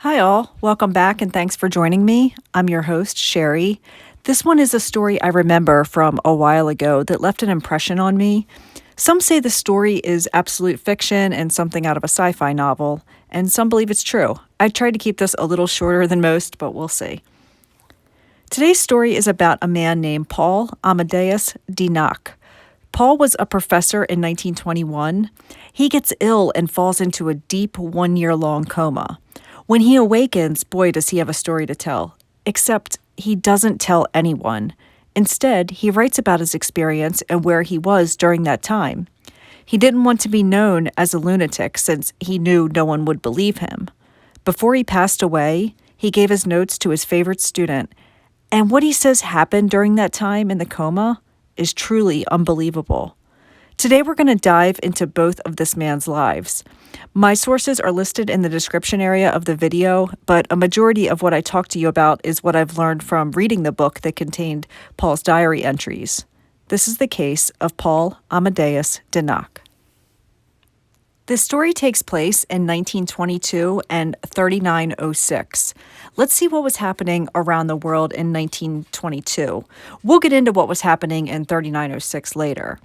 Hi, all. Welcome back and thanks for joining me. I'm your host, Sherry. This one is a story I remember from a while ago that left an impression on me. Some say the story is absolute fiction and something out of a sci fi novel, and some believe it's true. I tried to keep this a little shorter than most, but we'll see. Today's story is about a man named Paul Amadeus Dynak. Paul was a professor in 1921. He gets ill and falls into a deep 1 year long coma. When he awakens, boy, does he have a story to tell. Except he doesn't tell anyone. Instead, he writes about his experience and where he was during that time. He didn't want to be known as a lunatic since he knew no one would believe him. Before he passed away, he gave his notes to his favorite student. And what he says happened during that time in the coma is truly unbelievable. Today, we're going to dive into both of this man's lives. My sources are listed in the description area of the video, but a majority of what I talk to you about is what I've learned from reading the book that contained Paul's diary entries. This is the case of Paul Amadeus Dynak. This story takes place in 1922 and 3906. Let's see what was happening around the world in 1922. We'll get into what was happening in 3906 later.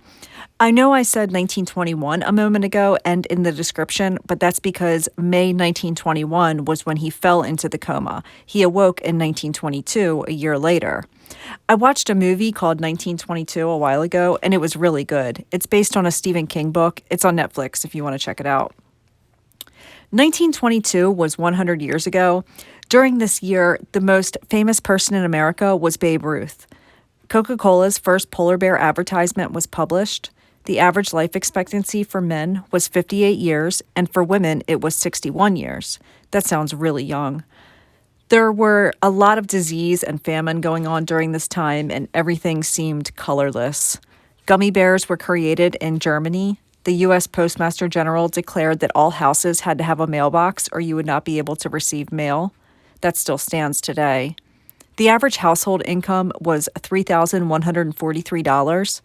I know I said 1921 a moment ago and in the description, but that's because May 1921 was when he fell into the coma. He awoke in 1922, a year later. I watched a movie called 1922 a while ago, and it was really good. It's based on a Stephen King book. It's on Netflix if you want to check it out. 1922 was 100 years ago. During this year, the most famous person in America was Babe Ruth. Coca-Cola's first polar bear advertisement was published. The average life expectancy for men was 58 years, and for women, it was 61 years. That sounds really young. There were a lot of disease and famine going on during this time, and everything seemed colorless. Gummy bears were created in Germany. The U.S. Postmaster General declared that all houses had to have a mailbox or you would not be able to receive mail. That still stands today. The average household income was $3,143.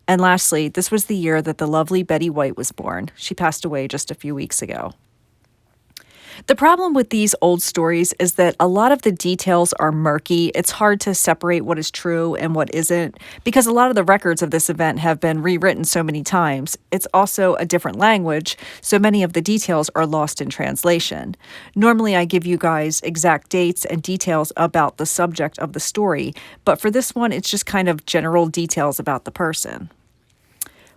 And lastly, this was the year that the lovely Betty White was born. She passed away just a few weeks ago. The problem with these old stories is that a lot of the details are murky. It's hard to separate what is true and what isn't, because a lot of the records of this event have been rewritten so many times. It's also a different language, so many of the details are lost in translation. Normally, I give you guys exact dates and details about the subject of the story, but for this one, it's just kind of general details about the person.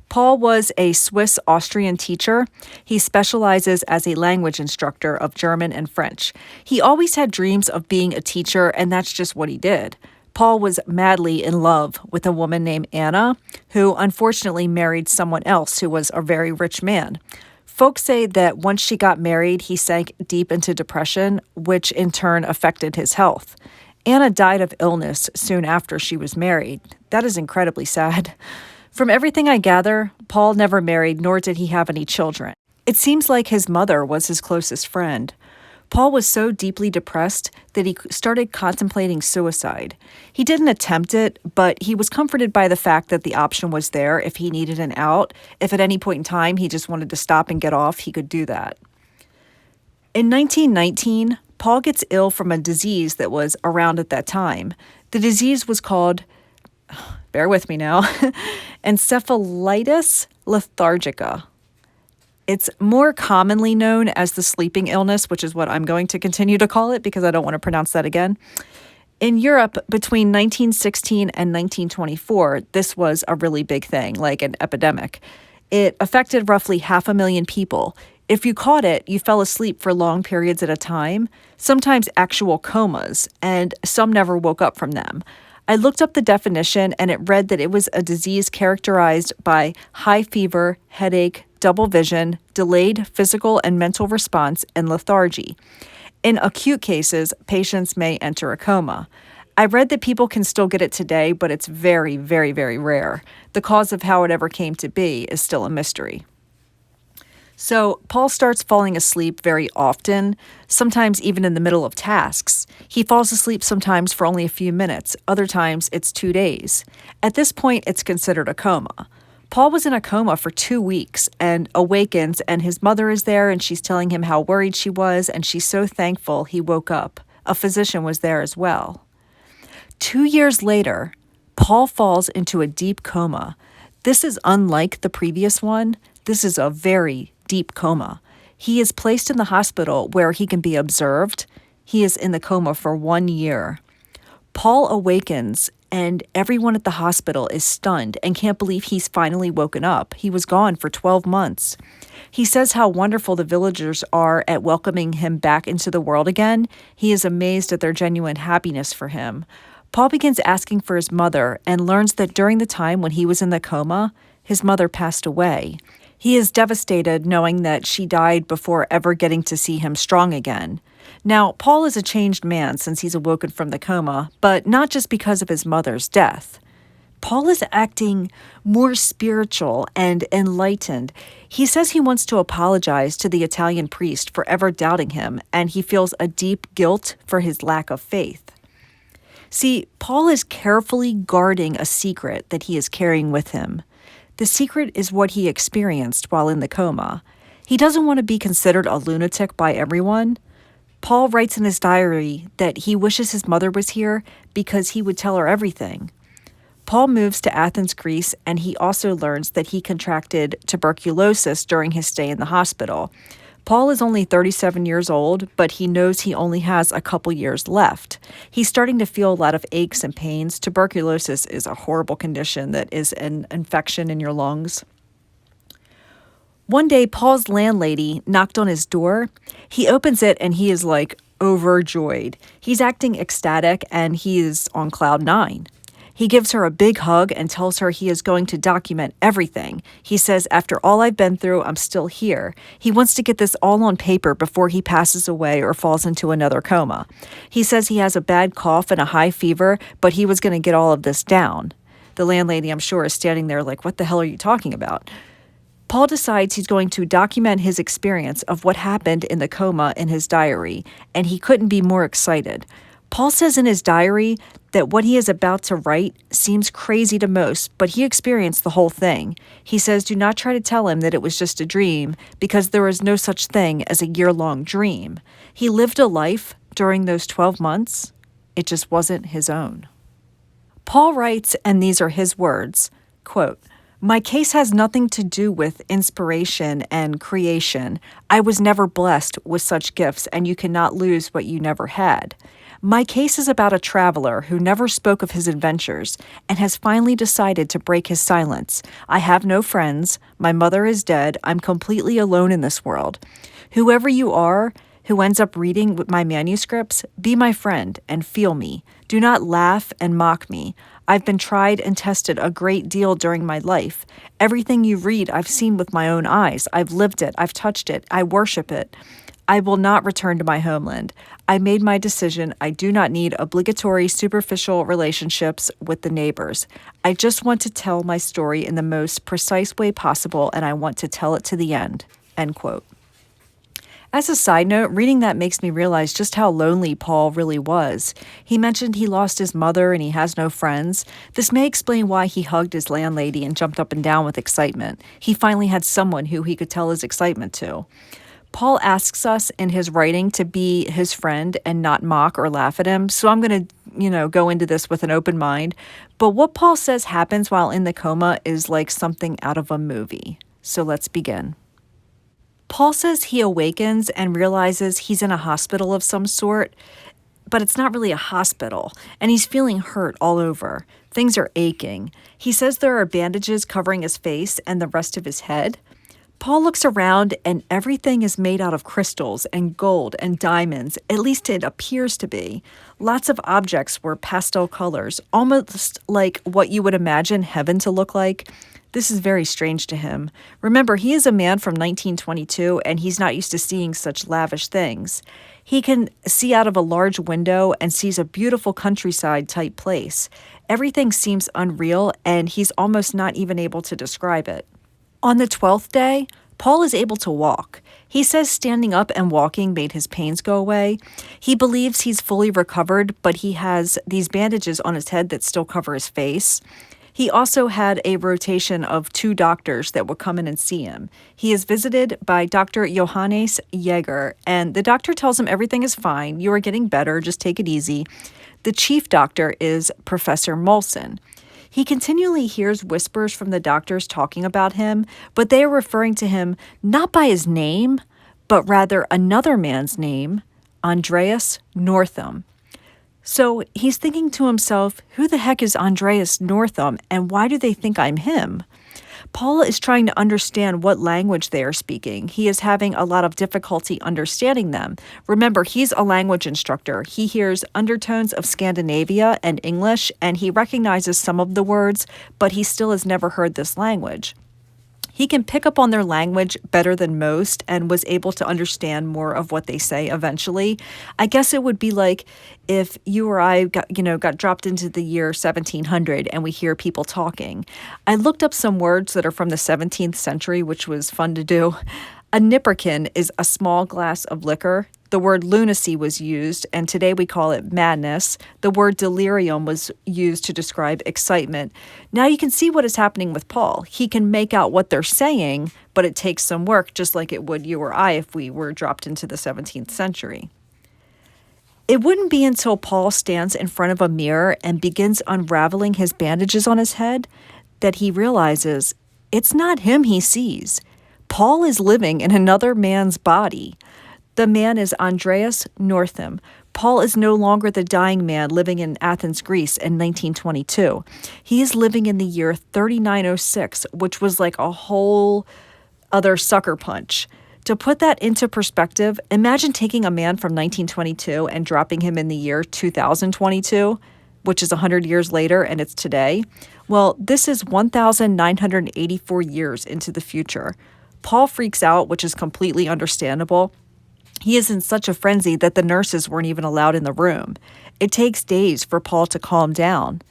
Paul was a Swiss-Austrian teacher. He specializes as a language instructor of German and French. He always had dreams of being a teacher, and that's just what he did. Paul was madly in love with a woman named Anna, who unfortunately married someone else who was a very rich man. Folks say that once she got married, he sank deep into depression, which in turn affected his health. Anna died of illness soon after she was married. That is incredibly sad. From everything I gather, Paul never married, nor did he have any children. It seems like his mother was his closest friend. Paul was so deeply depressed that he started contemplating suicide. He didn't attempt it, but he was comforted by the fact that the option was there if he needed an out. If at any point in time he just wanted to stop and get off, he could do that. In 1919, Paul gets ill from a disease that was around at that time. The disease was called, bear with me now, encephalitis lethargica. It's more commonly known as the sleeping illness, which is what I'm going to continue to call it because I don't want to pronounce that again. In Europe, between 1916 and 1924, this was a really big thing, like an epidemic. It affected roughly 500,000 people. If you caught it, you fell asleep for long periods at a time, sometimes actual comas, and some never woke up from them. I looked up the definition, and it read that it was a disease characterized by high fever, headache, double vision, delayed physical and mental response, and lethargy. In acute cases, patients may enter a coma. I read that people can still get it today, but it's very, very, very rare. The cause of how it ever came to be is still a mystery. So Paul starts falling asleep very often, sometimes even in the middle of tasks. He falls asleep sometimes for only a few minutes. Other times it's 2 days. At this point, it's considered a coma. Paul was in a coma for 2 weeks and awakens, and his mother is there, and she's telling him how worried she was, and she's so thankful he woke up. A physician was there as well. 2 years later, Paul falls into a deep coma. This is unlike the previous one. This is a very deep coma. He is placed in the hospital where he can be observed. He is in the coma for 1 year. Paul awakens, and everyone at the hospital is stunned and can't believe he's finally woken up. He was gone for 12 months. He says how wonderful the villagers are at welcoming him back into the world again. He is amazed at their genuine happiness for him. Paul begins asking for his mother and learns that during the time when he was in the coma, his mother passed away. He is devastated knowing that she died before ever getting to see him strong again. Now, Paul is a changed man since he's awoken from the coma, but not just because of his mother's death. Paul is acting more spiritual and enlightened. He says he wants to apologize to the Italian priest for ever doubting him, and he feels a deep guilt for his lack of faith. See, Paul is carefully guarding a secret that he is carrying with him. The secret is what he experienced while in the coma. He doesn't want to be considered a lunatic by everyone. Paul writes in his diary that he wishes his mother was here because he would tell her everything. Paul moves to Athens, Greece, and he also learns that he contracted tuberculosis during his stay in the hospital. Paul is only 37 years old, but he knows he only has a couple years left. He's starting to feel a lot of aches and pains. Tuberculosis is a horrible condition that is an infection in your lungs. One day, Paul's landlady knocked on his door. He opens it and he is like overjoyed. He's acting ecstatic and he is on cloud nine. He gives her a big hug and tells her he is going to document everything. He says, after all I've been through, I'm still here. He wants to get this all on paper before he passes away or falls into another coma. He says he has a bad cough and a high fever, but he was going to get all of this down. The landlady, I'm sure, is standing there like, what the hell are you talking about? Paul decides he's going to document his experience of what happened in the coma in his diary, and he couldn't be more excited. Paul says in his diary that what he is about to write seems crazy to most, but he experienced the whole thing. He says, do not try to tell him that it was just a dream, because there is no such thing as a year-long dream. He lived a life during those 12 months. It just wasn't his own. Paul writes, and these are his words, quote, "My case has nothing to do with inspiration and creation. I was never blessed with such gifts, and you cannot lose what you never had. My case is about a traveler who never spoke of his adventures and has finally decided to break his silence. I have no friends. My mother is dead. I'm completely alone in this world. Whoever you are who ends up reading my manuscripts, be my friend and feel me. Do not laugh and mock me. I've been tried and tested a great deal during my life. Everything you read I've seen with my own eyes. I've lived it. I've touched it. I worship it. I will not return to my homeland. I made my decision. I do not need obligatory superficial relationships with the neighbors. I just want to tell my story in the most precise way possible, and I want to tell it to the end." End quote. As a side note, reading that makes me realize just how lonely Paul really was. He mentioned he lost his mother and he has no friends. This may explain why he hugged his landlady and jumped up and down with excitement. He finally had someone who he could tell his excitement to. Paul asks us in his writing to be his friend and not mock or laugh at him. So I'm going to, go into this with an open mind. But what Paul says happens while in the coma is like something out of a movie. So let's begin. Paul says he awakens and realizes he's in a hospital of some sort, but it's not really a hospital, and he's feeling hurt all over. Things are aching. He says there are bandages covering his face and the rest of his head. Paul looks around and everything is made out of crystals and gold and diamonds, at least it appears to be. Lots of objects were pastel colors, almost like what you would imagine heaven to look like. This is very strange to him. Remember, he is a man from 1922 and he's not used to seeing such lavish things. He can see out of a large window and sees a beautiful countryside type place. Everything seems unreal and he's almost not even able to describe it. On the 12th day, Paul is able to walk. He says standing up and walking made his pains go away. He believes he's fully recovered, but he has these bandages on his head that still cover his face. He also had a rotation of 2 doctors that would come in and see him. He is visited by Dr. Johannes Jaeger, and the doctor tells him everything is fine. You are getting better. Just take it easy. The chief doctor is Professor Molson. He continually hears whispers from the doctors talking about him, but they are referring to him not by his name, but rather another man's name, Andreas Northam. So he's thinking to himself, who the heck is Andreas Northam, and why do they think I'm him? Paul is trying to understand what language they are speaking. He is having a lot of difficulty understanding them. Remember, he's a language instructor. He hears undertones of Scandinavia and English, and he recognizes some of the words, but he still has never heard this language. He can pick up on their language better than most and was able to understand more of what they say eventually. I guess it would be like if you or I got dropped into the year 1700 and we hear people talking. I looked up some words that are from the 17th century, which was fun to do. A nipperkin is a small glass of liquor. The word lunacy was used, and today we call it madness. The word delirium was used to describe excitement. Now you can see what is happening with Paul. He can make out what they're saying, but it takes some work, just like it would you or I if we were dropped into the 17th century. It wouldn't be until Paul stands in front of a mirror and begins unraveling his bandages on his head that he realizes it's not him he sees. Paul is living in another man's body. The man is Andreas Northam. Paul is no longer the dying man living in Athens, Greece in 1922. He is living in the year 3906, which was like a whole other sucker punch. To put that into perspective, imagine taking a man from 1922 and dropping him in the year 2022, which is 100 years later, and it's today. Well, this is 1,984 years into the future. Paul freaks out, which is completely understandable. He is in such a frenzy that the nurses weren't even allowed in the room. It takes days for Paul to calm down.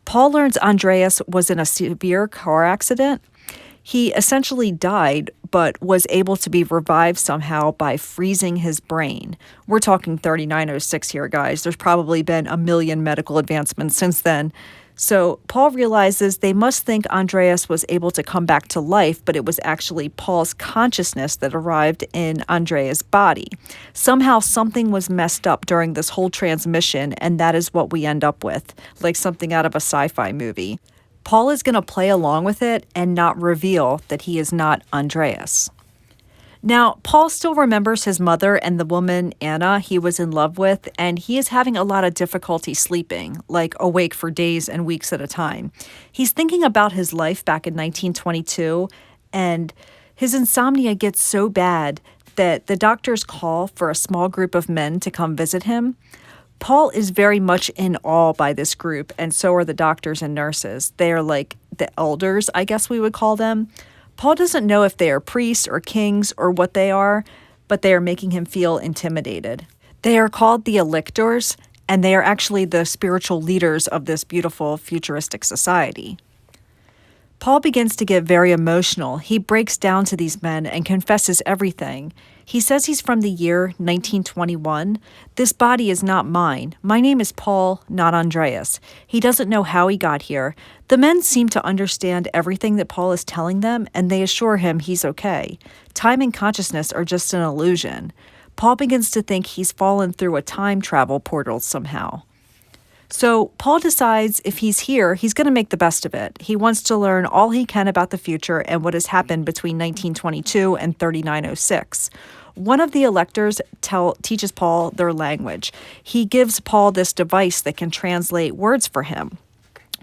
Paul learns Andreas was in a severe car accident. He essentially died, but was able to be revived somehow by freezing his brain. We're talking 3906 here, guys. There's probably been a million medical advancements since then. So Paul realizes they must think Andreas was able to come back to life, but it was actually Paul's consciousness that arrived in Andreas' body. Somehow something was messed up during this whole transmission, and that is what we end up with, like something out of a sci-fi movie. Paul is going to play along with it and not reveal that he is not Andreas. Now, Paul still remembers his mother and the woman, Anna, he was in love with, and he is having a lot of difficulty sleeping, like awake for days and weeks at a time. He's thinking about his life back in 1922, and his insomnia gets so bad that the doctors call for a small group of men to come visit him. Paul is very much in awe by this group, and so are the doctors and nurses. They are like the elders, I guess we would call them. Paul doesn't know if they are priests or kings or what they are, but they are making him feel intimidated. They are called the electors, and they are actually the spiritual leaders of this beautiful futuristic society. Paul begins to get very emotional. He breaks down to these men and confesses everything. He says he's from the year 1921. This body is not mine. My name is Paul, not Andreas. He doesn't know how he got here. The men seem to understand everything that Paul is telling them, and they assure him he's okay. Time and consciousness are just an illusion. Paul begins to think he's fallen through a time travel portal somehow. So Paul decides if he's here, he's going to make the best of it. He wants to learn all he can about the future and what has happened between 1922 and 3906. One of the electors teaches Paul their language. He gives Paul this device that can translate words for him.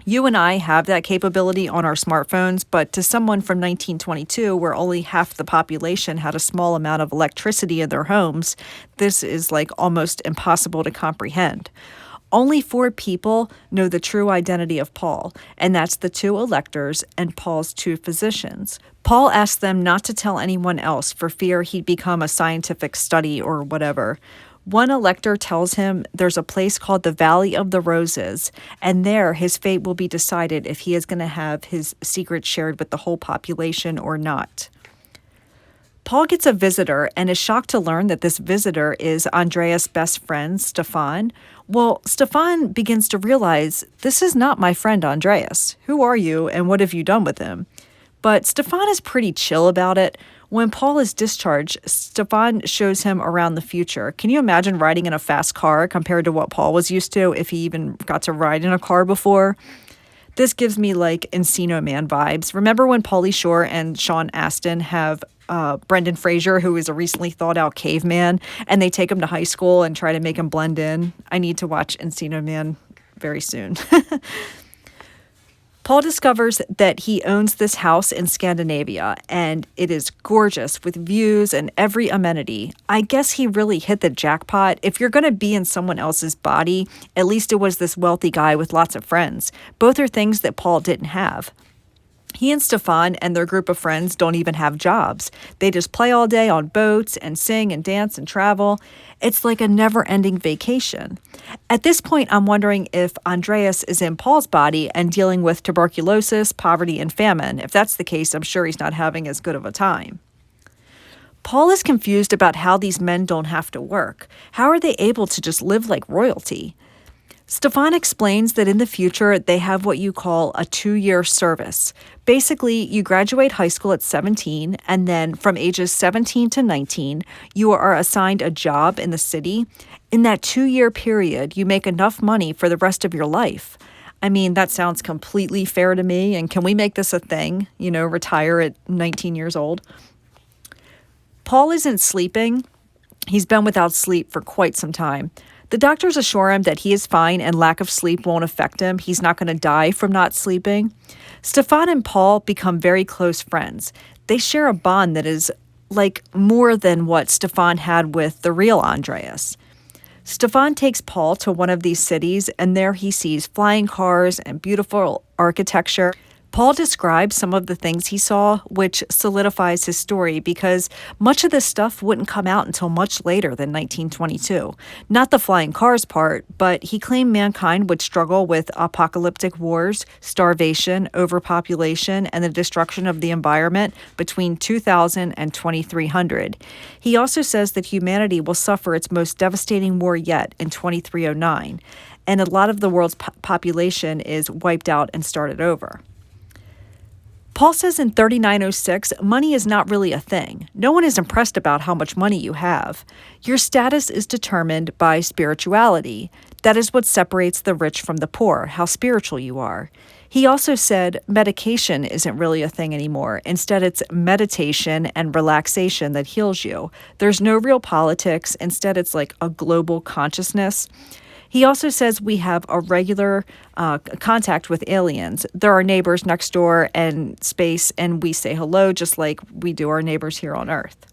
You and I have that capability on our smartphones, but to someone from 1922, where only half the population had a small amount of electricity in their homes, this is like almost impossible to comprehend. Only 4 people know the true identity of Paul, and that's the 2 electors and Paul's 2 physicians. Paul asked them not to tell anyone else for fear he'd become a scientific study or whatever. One elector tells him there's a place called the Valley of the Roses, and there his fate will be decided if he is going to have his secret shared with the whole population or not. Paul gets a visitor and is shocked to learn that this visitor is Andreas' best friend, Stefan. Well, Stefan begins to realize, this is not my friend Andreas. Who are you and what have you done with him? But Stefan is pretty chill about it. When Paul is discharged, Stefan shows him around the future. Can you imagine riding in a fast car compared to what Paul was used to if he even got to ride in a car before? This gives me like Encino Man vibes. Remember when Pauly Shore and Sean Astin have Brendan Fraser, who is a recently thawed out caveman, and they take him to high school and try to make him blend in? I need to watch Encino Man very soon. Paul discovers that he owns this house in Scandinavia, and it is gorgeous with views and every amenity. I guess he really hit the jackpot. If you're going to be in someone else's body, at least it was this wealthy guy with lots of friends. Both are things that Paul didn't have. He and Stefan and their group of friends don't even have jobs. They just play all day on boats and sing and dance and travel. It's like a never-ending vacation. At this point, I'm wondering if Andreas is in Paul's body and dealing with tuberculosis, poverty, and famine. If that's the case, I'm sure he's not having as good of a time. Paul is confused about how these men don't have to work. How are they able to just live like royalty? Stefan explains that in the future, they have what you call a 2-year service. Basically, you graduate high school at 17, and then from ages 17 to 19, you are assigned a job in the city. In that 2-year period, you make enough money for the rest of your life. I mean, that sounds completely fair to me, and can we make this a thing? Retire at 19 years old? Paul isn't sleeping. He's been without sleep for quite some time. The doctors assure him that he is fine and lack of sleep won't affect him. He's not going to die from not sleeping. Stefan and Paul become very close friends. They share a bond that is like more than what Stefan had with the real Andreas. Stefan takes Paul to one of these cities, and there he sees flying cars and beautiful architecture. Paul describes some of the things he saw, which solidifies his story because much of this stuff wouldn't come out until much later than 1922. Not the flying cars part, but he claimed mankind would struggle with apocalyptic wars, starvation, overpopulation, and the destruction of the environment between 2000 and 2300. He also says that humanity will suffer its most devastating war yet in 2309, and a lot of the world's population is wiped out and started over. Paul says in 3906, money is not really a thing. No one is impressed about how much money you have. Your status is determined by spirituality. That is what separates the rich from the poor, how spiritual you are. He also said medication isn't really a thing anymore. Instead, it's meditation and relaxation that heals you. There's no real politics. Instead, it's like a global consciousness. He also says we have a regular contact with aliens. They're our neighbors next door in space, and we say hello just like we do our neighbors here on Earth.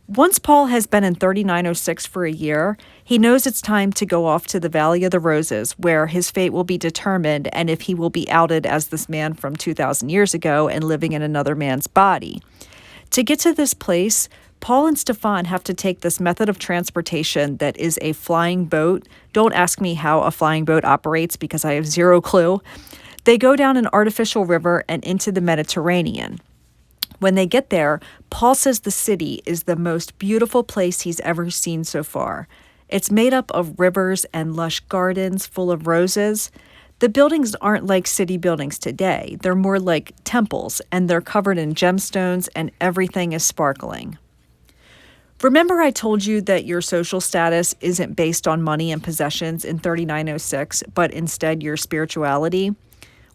Once Paul has been in 3906 for a year, he knows it's time to go off to the Valley of the Roses, where his fate will be determined and if he will be outed as this man from 2,000 years ago and living in another man's body. To get to this place, Paul and Stefan have to take this method of transportation that is a flying boat. Don't ask me how a flying boat operates because I have zero clue. They go down an artificial river and into the Mediterranean. When they get there, Paul says the city is the most beautiful place he's ever seen so far. It's made up of rivers and lush gardens full of roses. The buildings aren't like city buildings today. They're more like temples, and they're covered in gemstones, and everything is sparkling. Remember I told you that your social status isn't based on money and possessions in 3906, but instead your spirituality?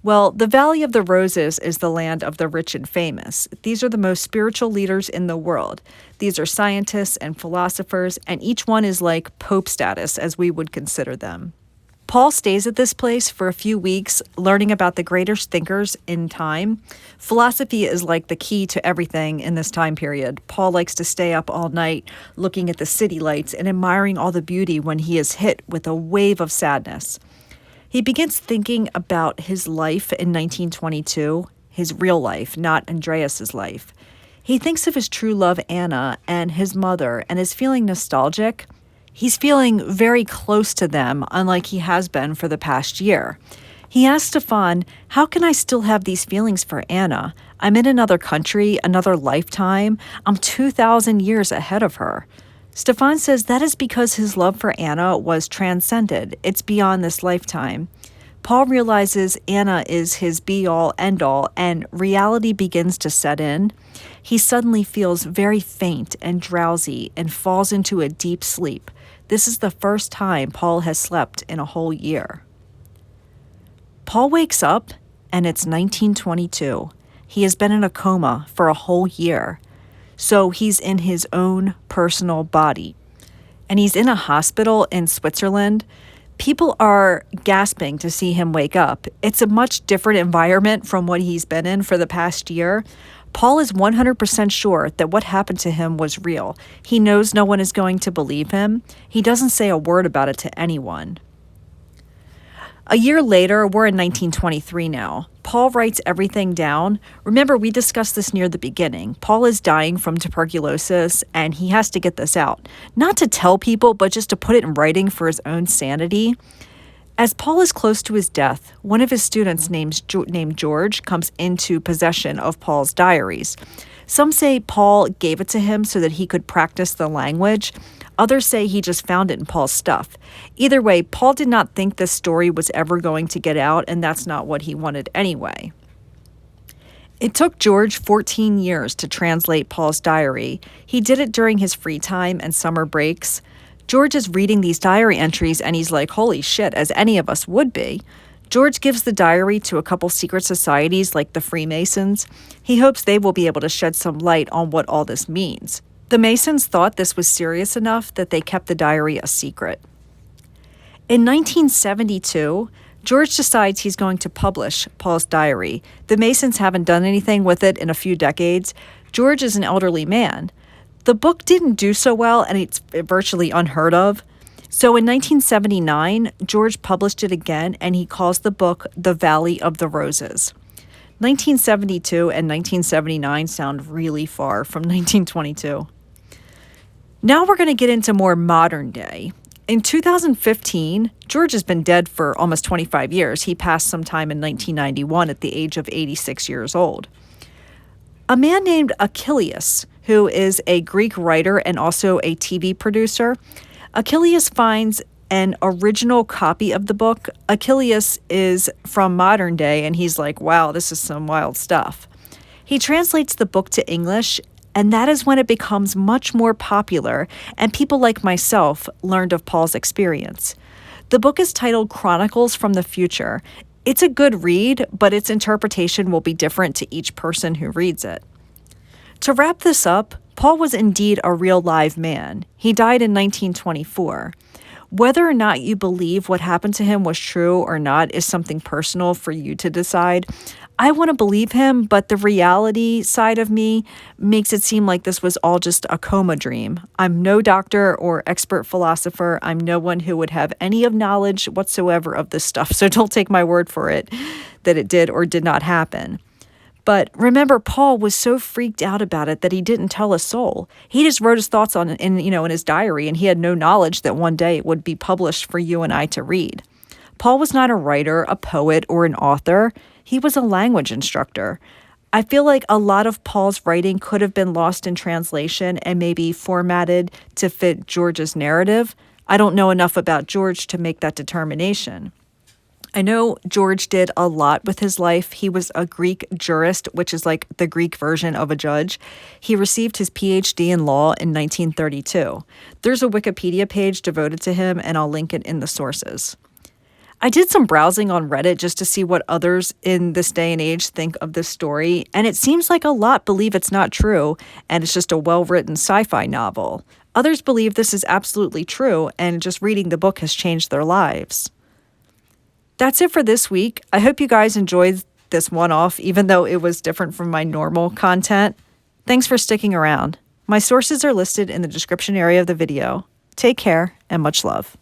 Well, the Valley of the Roses is the land of the rich and famous. These are the most spiritual leaders in the world. These are scientists and philosophers, and each one is like Pope status, as we would consider them. Paul stays at this place for a few weeks, learning about the greatest thinkers in time. Philosophy is like the key to everything in this time period. Paul likes to stay up all night looking at the city lights and admiring all the beauty when he is hit with a wave of sadness. He begins thinking about his life in 1922, his real life, not Andreas's life. He thinks of his true love, Anna, and his mother, and is feeling nostalgic. He's feeling very close to them, unlike he has been for the past year. He asks Stefan, how can I still have these feelings for Anna? I'm in another country, another lifetime. I'm 2,000 years ahead of her. Stefan says that is because his love for Anna was transcended. It's beyond this lifetime. Paul realizes Anna is his be-all, end-all, and reality begins to set in. He suddenly feels very faint and drowsy and falls into a deep sleep. This is the first time Paul has slept in a whole year. Paul wakes up, and it's 1922. He has been in a coma for a whole year. So he's in his own personal body. And he's in a hospital in Switzerland. People are gasping to see him wake up. It's a much different environment from what he's been in for the past year. Paul is 100% sure that what happened to him was real. He knows no one is going to believe him. He doesn't say a word about it to anyone. A year later, we're in 1923 now. Paul writes everything down. Remember, we discussed this near the beginning. Paul is dying from tuberculosis, and he has to get this out. Not to tell people, but just to put it in writing for his own sanity. As Paul is close to his death, one of his students named George comes into possession of Paul's diaries. Some say Paul gave it to him so that he could practice the language. Others say he just found it in Paul's stuff. Either way, Paul did not think this story was ever going to get out, and that's not what he wanted anyway. It took George 14 years to translate Paul's diary. He did it during his free time and summer breaks. George is reading these diary entries, and he's like, holy shit, as any of us would be. George gives the diary to a couple secret societies like the Freemasons. He hopes they will be able to shed some light on what all this means. The Masons thought this was serious enough that they kept the diary a secret. In 1972, George decides he's going to publish Paul's diary. The Masons haven't done anything with it in a few decades. George is an elderly man. The book didn't do so well, and it's virtually unheard of. So in 1979, George published it again, and he calls the book The Valley of the Roses. 1972 and 1979 sound really far from 1922. Now we're going to get into more modern day. In 2015, George has been dead for almost 25 years. He passed sometime in 1991 at the age of 86 years old. A man named Achilles, who is a Greek writer and also a TV producer, Achilles finds an original copy of the book. Achilles is from modern day, and he's like, wow, this is some wild stuff. He translates the book to English, and that is when it becomes much more popular, and people like myself learned of Paul's experience. The book is titled Chronicles from the Future. It's a good read, but its interpretation will be different to each person who reads it. To wrap this up, Paul was indeed a real live man. He died in 1924. Whether or not you believe what happened to him was true or not is something personal for you to decide. I want to believe him, but the reality side of me makes it seem like this was all just a coma dream. I'm no doctor or expert philosopher. I'm no one who would have any of knowledge whatsoever of this stuff, so don't take my word for it that it did or did not happen. But remember, Paul was so freaked out about it that he didn't tell a soul. He just wrote his thoughts in his diary, and he had no knowledge that one day it would be published for you and I to read. Paul was not a writer, a poet, or an author. He was a language instructor. I feel like a lot of Paul's writing could have been lost in translation and maybe formatted to fit George's narrative. I don't know enough about George to make that determination. I know George did a lot with his life. He was a Greek jurist, which is like the Greek version of a judge. He received his PhD in law in 1932. There's a Wikipedia page devoted to him, and I'll link it in the sources. I did some browsing on Reddit just to see what others in this day and age think of this story, and it seems like a lot believe it's not true, and it's just a well-written sci-fi novel. Others believe this is absolutely true, and just reading the book has changed their lives. That's it for this week. I hope you guys enjoyed this one-off, even though it was different from my normal content. Thanks for sticking around. My sources are listed in the description area of the video. Take care, and much love.